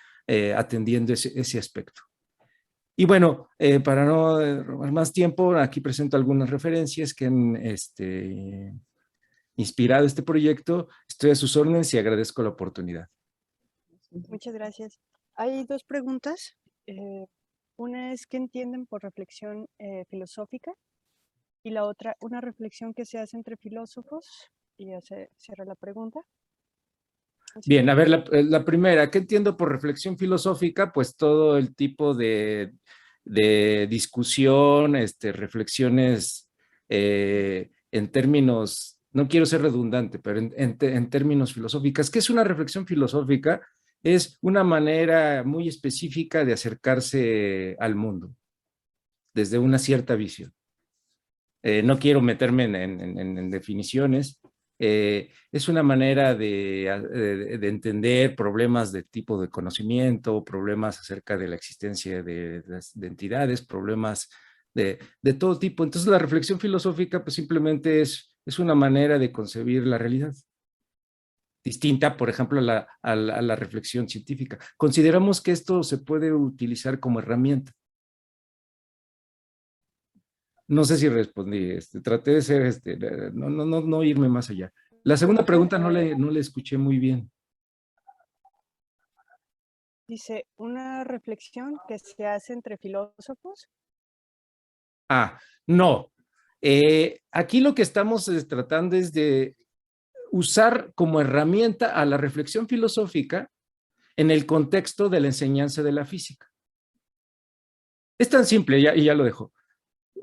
atendiendo ese aspecto. Y bueno, para no robar más tiempo, aquí presento algunas referencias que han inspirado este proyecto. Estoy a sus órdenes y agradezco la oportunidad. Muchas gracias. Hay dos preguntas. Una es, ¿qué entienden por reflexión filosófica? Y la otra, una reflexión que se hace entre filósofos. Y ya se cierra la pregunta. Bien, a ver, la primera, ¿qué entiendo por reflexión filosófica? Pues todo el tipo de discusión, reflexiones en términos, no quiero ser redundante, pero en términos filosóficas. ¿Qué es una reflexión filosófica? Es una manera muy específica de acercarse al mundo desde una cierta visión. No quiero meterme en definiciones. Es una manera de entender problemas de tipo de conocimiento, problemas acerca de la existencia de entidades, problemas de todo tipo. Entonces la reflexión filosófica pues simplemente es una manera de concebir la realidad, distinta, por ejemplo, a la reflexión científica. Consideramos que esto se puede utilizar como herramienta. No sé si respondí, traté de ser, no irme más allá. La segunda pregunta no le escuché muy bien. Dice, ¿una reflexión que se hace entre filósofos? No. Aquí lo que estamos tratando es de usar como herramienta a la reflexión filosófica en el contexto de la enseñanza de la física. Es tan simple, y ya lo dejo.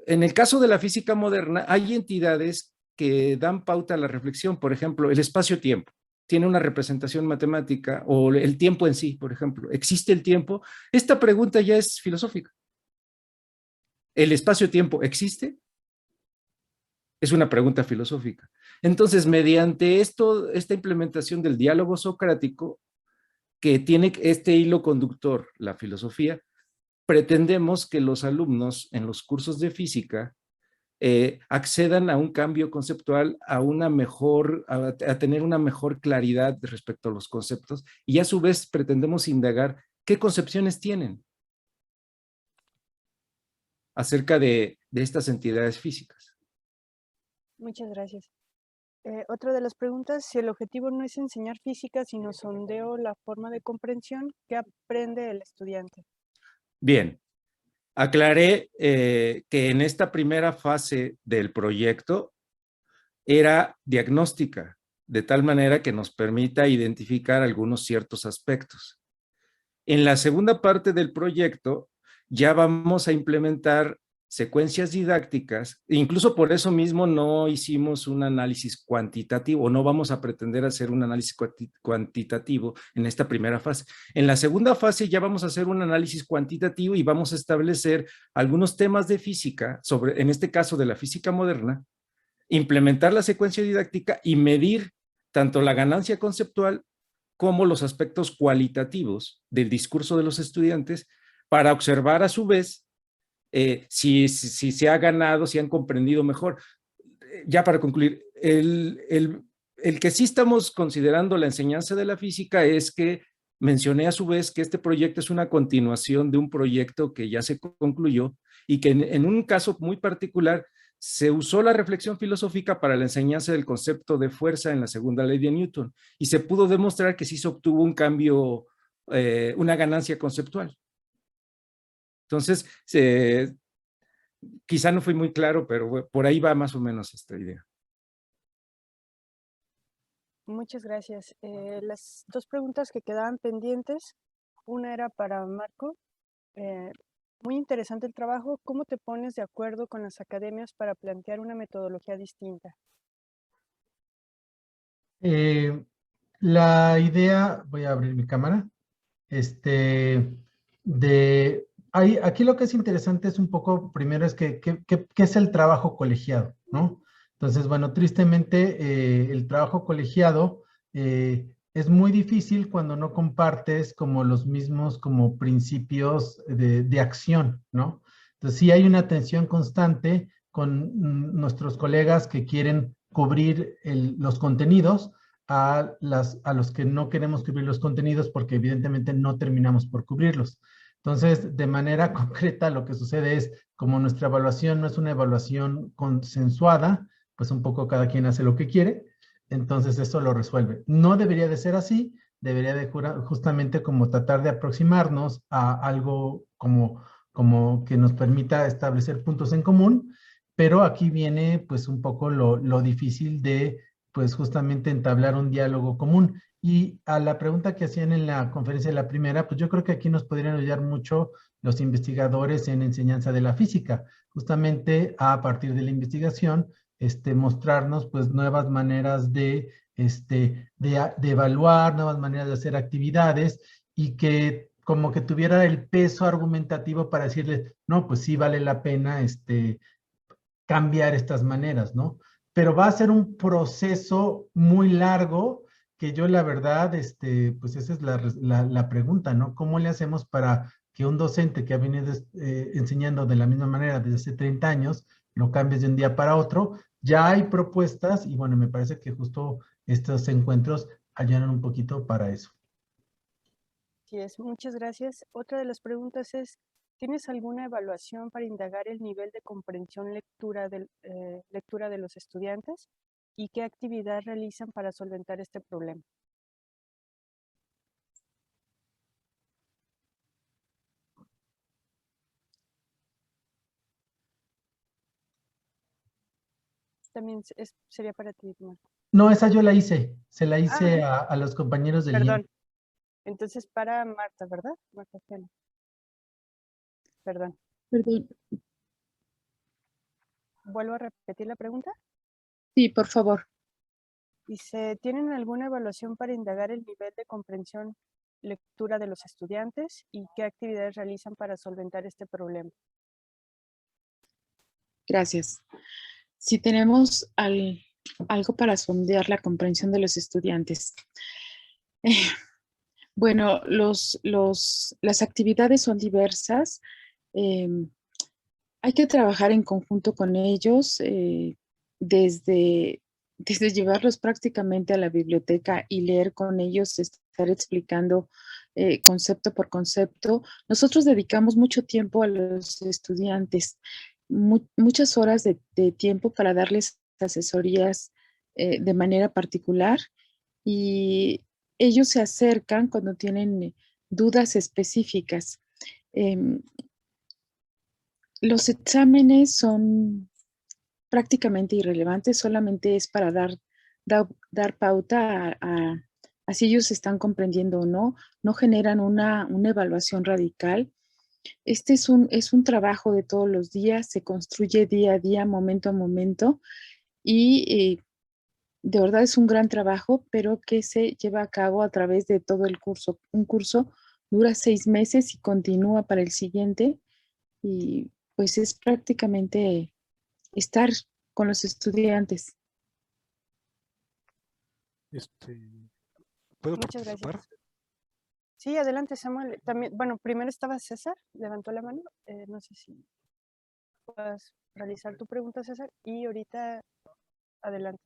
En el caso de la física moderna, hay entidades que dan pauta a la reflexión. Por ejemplo, el espacio-tiempo tiene una representación matemática, o el tiempo en sí, por ejemplo. ¿Existe el tiempo? Esta pregunta ya es filosófica. ¿El espacio-tiempo existe? Es una pregunta filosófica. Entonces, mediante esta implementación del diálogo socrático, que tiene este hilo conductor, la filosofía, pretendemos que los alumnos en los cursos de física accedan a un cambio conceptual, a tener una mejor claridad respecto a los conceptos, y a su vez pretendemos indagar qué concepciones tienen acerca de estas entidades físicas. Muchas gracias. Otra de las preguntas, si el objetivo no es enseñar física, sino sondeo la forma de comprensión, ¿qué aprende el estudiante? Bien, aclaré que en esta primera fase del proyecto era diagnóstica, de tal manera que nos permita identificar algunos ciertos aspectos. En la segunda parte del proyecto ya vamos a implementar secuencias didácticas, incluso por eso mismo no hicimos un análisis cuantitativo, o no vamos a pretender hacer un análisis cuantitativo en esta primera fase. En la segunda fase ya vamos a hacer un análisis cuantitativo y vamos a establecer algunos temas de física, en este caso de la física moderna, implementar la secuencia didáctica y medir tanto la ganancia conceptual como los aspectos cualitativos del discurso de los estudiantes, para observar a su vez si se ha ganado, si han comprendido mejor. Ya para concluir, el que sí estamos considerando la enseñanza de la física es que mencioné a su vez que este proyecto es una continuación de un proyecto que ya se concluyó, y que en un caso muy particular se usó la reflexión filosófica para la enseñanza del concepto de fuerza en la segunda ley de Newton, y se pudo demostrar que sí se obtuvo un cambio, una ganancia conceptual. Entonces, quizá no fui muy claro, pero por ahí va más o menos esta idea. Muchas gracias. Las dos preguntas que quedaban pendientes, una era para Marco. Muy interesante el trabajo. ¿Cómo te pones de acuerdo con las academias para plantear una metodología distinta? La idea, voy a abrir mi cámara, aquí lo que es interesante es un poco, primero es qué es el trabajo colegiado, ¿no? Entonces, bueno, tristemente el trabajo colegiado es muy difícil cuando no compartes como los mismos como principios de acción, ¿no? Entonces, sí hay una tensión constante con nuestros colegas que quieren cubrir los contenidos, a los que no queremos cubrir los contenidos porque evidentemente no terminamos por cubrirlos. Entonces, de manera concreta, lo que sucede es, como nuestra evaluación no es una evaluación consensuada, pues un poco cada quien hace lo que quiere, entonces eso lo resuelve. No debería de ser así, debería de justamente como tratar de aproximarnos a algo como que nos permita establecer puntos en común, pero aquí viene pues un poco lo difícil de pues justamente entablar un diálogo común. Y a la pregunta que hacían en la conferencia de la primera, pues yo creo que aquí nos podrían ayudar mucho los investigadores en enseñanza de la física, justamente a partir de la investigación, mostrarnos pues nuevas maneras de evaluar, nuevas maneras de hacer actividades y que como que tuviera el peso argumentativo para decirles, no, pues sí vale la pena cambiar estas maneras, ¿no? Pero va a ser un proceso muy largo que yo la verdad, pues esa es la pregunta, ¿no? ¿Cómo le hacemos para que un docente que ha venido enseñando de la misma manera desde hace 30 años, lo cambies de un día para otro? Ya hay propuestas y bueno, me parece que justo estos encuentros ayudan un poquito para eso. Sí, muchas gracias. Otra de las preguntas es, ¿tienes alguna evaluación para indagar el nivel de comprensión lectura de los estudiantes? ¿Y qué actividad realizan para solventar este problema? También sería para ti, Marco. No, esa yo la hice, se la hice Ah, a los compañeros del IEM. perdón. Entonces para Marta, ¿verdad? Marta Fela. Perdón. Perdón. ¿Vuelvo a repetir la pregunta? Sí, por favor. Dice, ¿tienen alguna evaluación para indagar el nivel de comprensión lectura de los estudiantes y qué actividades realizan para solventar este problema? Gracias. Si tenemos algo para sondear la comprensión de los estudiantes. Bueno, las actividades son diversas. Hay que trabajar en conjunto con ellos, desde llevarlos prácticamente a la biblioteca y leer con ellos, estar explicando concepto por concepto. Nosotros dedicamos mucho tiempo a los estudiantes, muchas horas de tiempo para darles asesorías de manera particular, y ellos se acercan cuando tienen dudas específicas. Los exámenes son prácticamente irrelevantes, solamente es para dar pauta a si ellos están comprendiendo o no, no generan una evaluación radical. Este es un trabajo de todos los días, se construye día a día, momento a momento, y de verdad es un gran trabajo, pero que se lleva a cabo a través de todo el curso. Un curso dura 6 meses y continúa para el siguiente, y pues es prácticamente estar con los estudiantes. ¿Puedo Muchas participar? gracias. Sí, adelante, Samuel. También, bueno, primero estaba César, levantó la mano. No sé si puedas realizar tu pregunta, César, y ahorita adelante.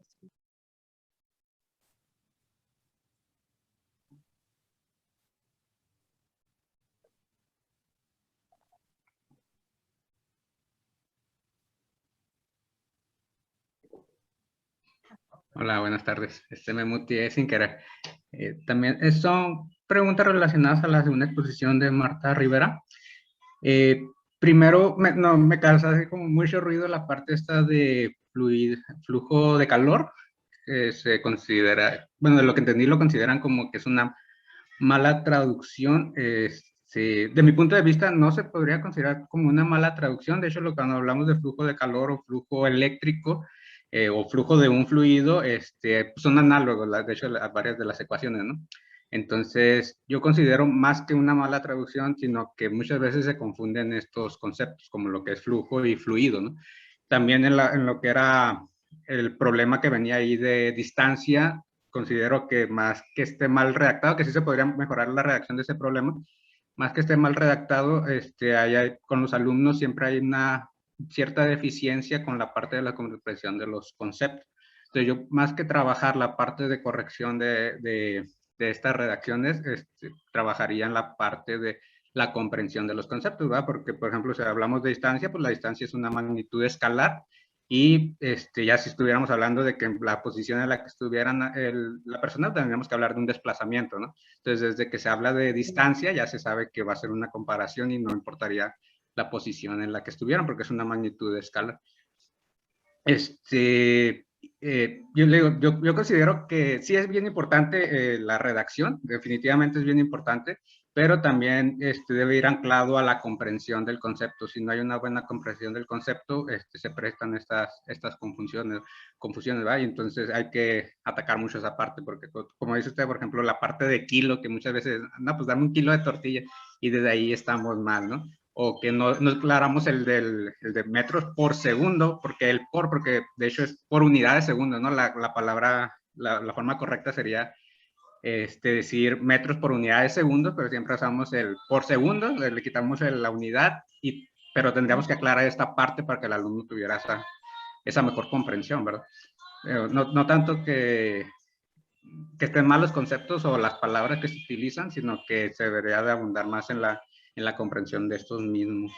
Hola, buenas tardes. Me muteé sin querer. También son preguntas relacionadas a la segunda exposición de Marta Rivera. Primero, me causa así como mucho ruido la parte esta de flujo de calor. Se considera, bueno, de lo que entendí lo consideran como que es una mala traducción. de mi punto de vista no se podría considerar como una mala traducción. De hecho, cuando hablamos de flujo de calor o flujo eléctrico o flujo de un fluido, son análogos, de hecho, a varias de las ecuaciones, ¿no? Entonces, yo considero más que una mala traducción, sino que muchas veces se confunden estos conceptos, como lo que es flujo y fluido, ¿no? También en lo que era el problema que venía ahí de distancia, considero que más que esté mal redactado, que sí se podría mejorar la redacción de ese problema, más que esté mal redactado, con los alumnos siempre hay una cierta deficiencia con la parte de la comprensión de los conceptos. Entonces yo, más que trabajar la parte de corrección de estas redacciones, trabajaría en la parte de la comprensión de los conceptos, ¿verdad? Porque, por ejemplo, si hablamos de distancia, pues la distancia es una magnitud escalar y ya si estuviéramos hablando de que en la posición en la que estuviera la persona, tendríamos que hablar de un desplazamiento, ¿no? Entonces, desde que se habla de distancia, ya se sabe que va a ser una comparación y no importaría la posición en la que estuvieran, porque es una magnitud de escala. Yo considero que sí es bien importante la redacción, definitivamente es bien importante, pero también debe ir anclado a la comprensión del concepto. Si no hay una buena comprensión del concepto, se prestan estas confusiones, ¿verdad? Y entonces hay que atacar mucho esa parte, porque como dice usted, por ejemplo, la parte de kilo, que muchas veces, no, pues dame un kilo de tortilla, y desde ahí estamos mal, ¿no? O que no aclaramos el de metros por segundo, porque de hecho es por unidad de segundo, ¿no? La palabra, la forma correcta sería decir metros por unidad de segundo, pero siempre usamos el por segundo, le quitamos la unidad, pero tendríamos que aclarar esta parte para que el alumno tuviera esa mejor comprensión, ¿verdad? No tanto que estén mal los conceptos o las palabras que se utilizan, sino que se debería de abundar más en la comprensión de estos mismos.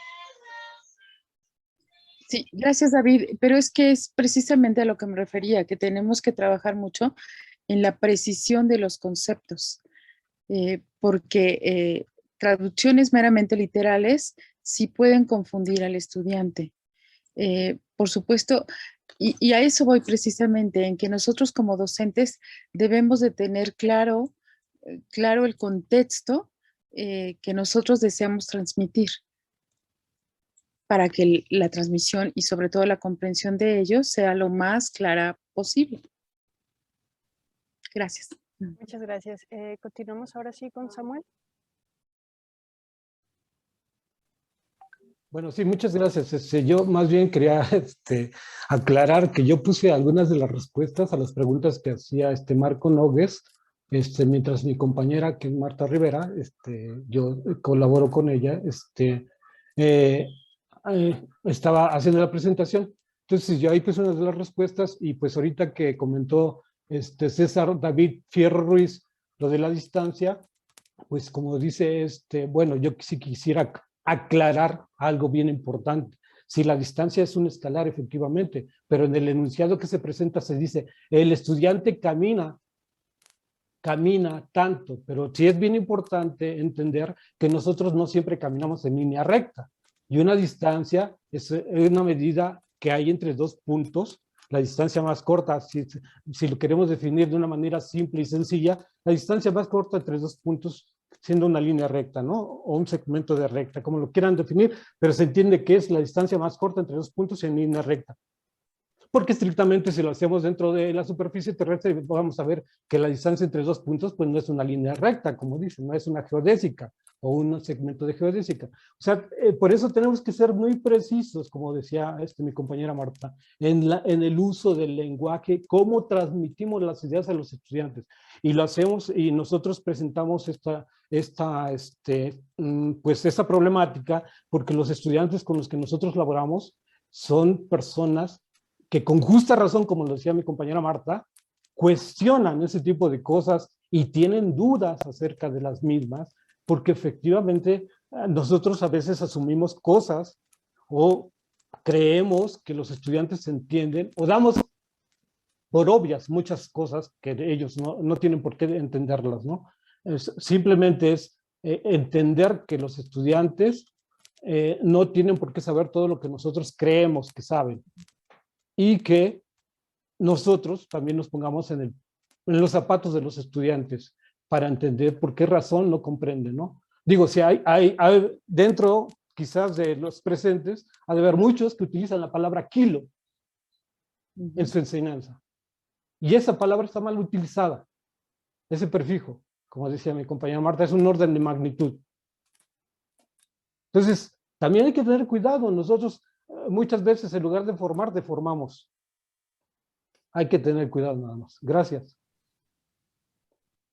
Sí, gracias David, pero es que es precisamente a lo que me refería, que tenemos que trabajar mucho en la precisión de los conceptos, porque traducciones meramente literales sí pueden confundir al estudiante. Por supuesto, y a eso voy precisamente, en que nosotros como docentes debemos de tener claro el contexto que nosotros deseamos transmitir para que la transmisión y sobre todo la comprensión de ellos sea lo más clara posible. Gracias. Muchas gracias. Continuamos ahora sí con Samuel. Bueno, sí, muchas gracias. Yo más bien quería aclarar que yo puse algunas de las respuestas a las preguntas que hacía Marco Nogues, mientras mi compañera, que es Marta Rivera, yo colaboro con ella, estaba haciendo la presentación. Entonces yo ahí puse unas de las respuestas y pues ahorita que comentó César David Fierro Ruiz lo de la distancia, pues como dice, bueno, yo sí quisiera aclarar algo bien importante. Si la distancia es un escalar, efectivamente, pero en el enunciado que se presenta se dice, el estudiante camina tanto, pero sí es bien importante entender que nosotros no siempre caminamos en línea recta. Y una distancia es una medida que hay entre dos puntos. La distancia más corta, si lo queremos definir de una manera simple y sencilla, la distancia más corta entre dos puntos siendo una línea recta, ¿no? O un segmento de recta, como lo quieran definir, pero se entiende que es la distancia más corta entre dos puntos en línea recta. Porque estrictamente si lo hacemos dentro de la superficie terrestre, vamos a ver que la distancia entre dos puntos pues no es una línea recta, como dicen, no es una geodésica o un segmento de geodésica. O sea, por eso tenemos que ser muy precisos, como decía mi compañera Marta, en el uso del lenguaje, cómo transmitimos las ideas a los estudiantes. Y lo hacemos y nosotros presentamos pues esta problemática porque los estudiantes con los que nosotros laboramos son personas que con justa razón, como lo decía mi compañera Marta, cuestionan ese tipo de cosas y tienen dudas acerca de las mismas, porque efectivamente nosotros a veces asumimos cosas o creemos que los estudiantes entienden o damos por obvias muchas cosas que ellos no tienen por qué entenderlas, ¿no? Simplemente es entender que los estudiantes no tienen por qué saber todo lo que nosotros creemos que saben y que nosotros también nos pongamos en los zapatos de los estudiantes para entender por qué razón no comprenden, ¿no? Digo, si hay dentro quizás de los presentes, ha de haber muchos que utilizan la palabra kilo en su enseñanza. Y esa palabra está mal utilizada. Ese prefijo, como decía mi compañera Marta, es un orden de magnitud. Entonces, también hay que tener cuidado. Nosotros muchas veces en lugar de formar, deformamos. Hay que tener cuidado nada más. Gracias.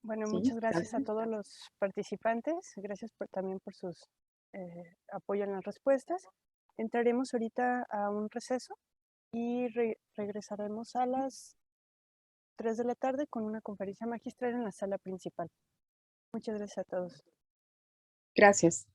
Bueno, Sí, muchas gracias a gracias. todos los participantes. Gracias también por sus apoyo en las respuestas. Entraremos ahorita a un receso y regresaremos a las 3 de la tarde con una conferencia magistral en la sala principal. Muchas gracias a todos. Gracias.